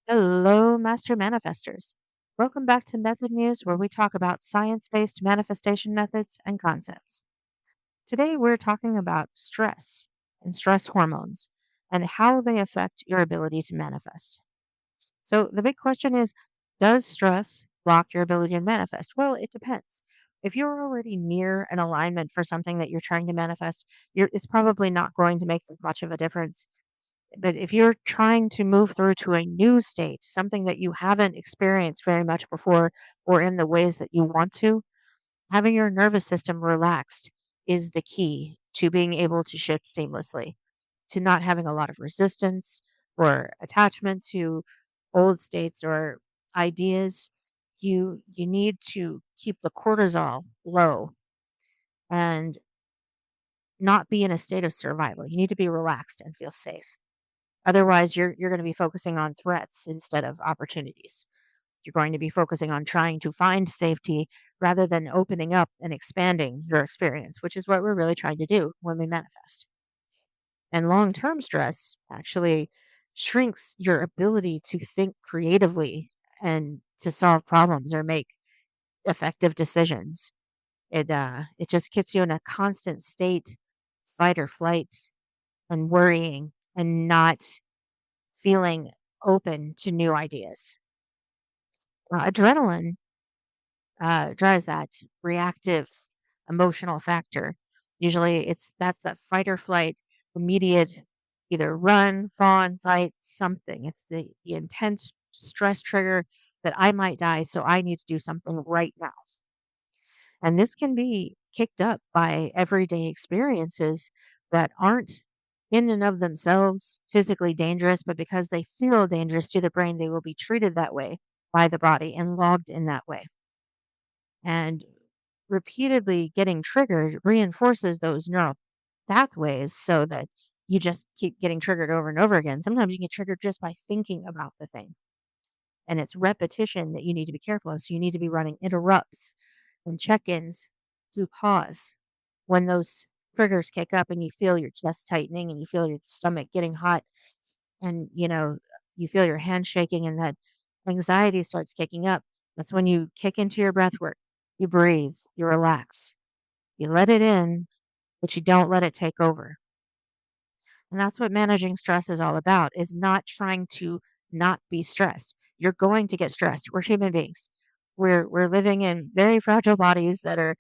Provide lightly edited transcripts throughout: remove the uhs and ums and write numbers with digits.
Hello, Master Manifestors. Welcome back to MethodMuse, where we talk about science based manifestation methods and concepts. Today, we're talking about stress and stress hormones and how they affect your ability to manifest. So, the big question is, does stress block your ability to manifest? Well, it depends. If you're already near an alignment for something that you're trying to manifest, it's probably not going to make much of a difference, but if you're trying to move through to a new state, something that you haven't experienced very much before or in the ways that you want to, having your nervous system relaxed is the key to being able to shift seamlessly, to not having a lot of resistance or attachment to old states or ideas. You need to keep the cortisol low and not be in a state of survival. You need to be relaxed and feel safe. Otherwise, you're going to be focusing on threats instead of opportunities. You're going to be focusing on trying to find safety rather than opening up and expanding your experience, which is what we're really trying to do when we manifest. And long term stress actually shrinks your ability to think creatively and to solve problems or make effective decisions. It just gets you in a constant state, fight or flight, and worrying and not feeling open to new ideas. Adrenaline drives that reactive emotional factor. Usually, that's that fight or flight, immediate, either run, fawn, fight, something. It's the intense stress trigger that I might die, so I need to do something right now. And this can be kicked up by everyday experiences that aren't in and of themselves physically dangerous, but because they feel dangerous to the brain, they will be treated that way by the body and logged in that way. And repeatedly getting triggered reinforces those neural pathways so that you just keep getting triggered over and over again. Sometimes you get triggered just by thinking about the thing. And it's repetition that you need to be careful of. So you need to be running interrupts and check ins to pause when those triggers kick up and you feel your chest tightening and you feel your stomach getting hot and you feel your hand shaking and that anxiety starts kicking up. That's when you kick into your breath work. You breathe, you relax, you let it in, but you don't let it take over. And that's what managing stress is all about, is not trying to not be stressed. You're going to get stressed. We're human beings. We're living in very fragile bodies that are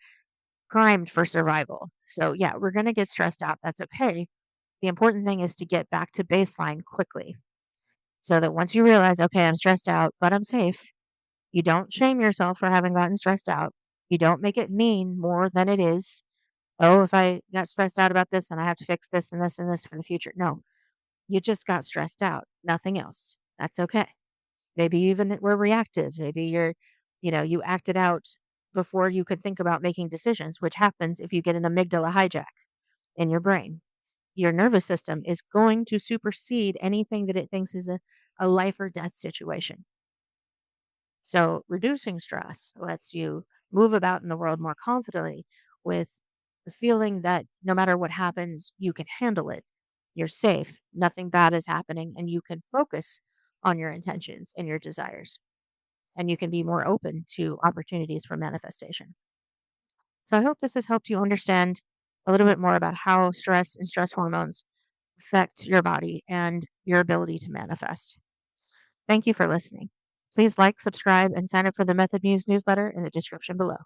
primed for survival. So yeah, we're going to get stressed out. That's okay. The important thing is to get back to baseline quickly so that once you realize, okay, I'm stressed out, but I'm safe, you don't shame yourself for having gotten stressed out. You don't make it mean more than it is. Oh, if I got stressed out about this and I have to fix this and this and this for the future. No, you just got stressed out, nothing else. That's okay. Maybe you even were reactive. Maybe you acted out before you could think about making decisions, which happens if you get an amygdala hijack in your brain. Your nervous system is going to supersede anything that it thinks is a life or death situation. So, reducing stress lets you move about in the world more confidently with the feeling that no matter what happens, you can handle it. You're safe, nothing bad is happening, and you can focus on your intentions and your desires. And you can be more open to opportunities for manifestation. So, I hope this has helped you understand a little bit more about how stress and stress hormones affect your body and your ability to manifest. Thank you for listening. Please like, subscribe, and sign up for the Method Muse newsletter in the description below.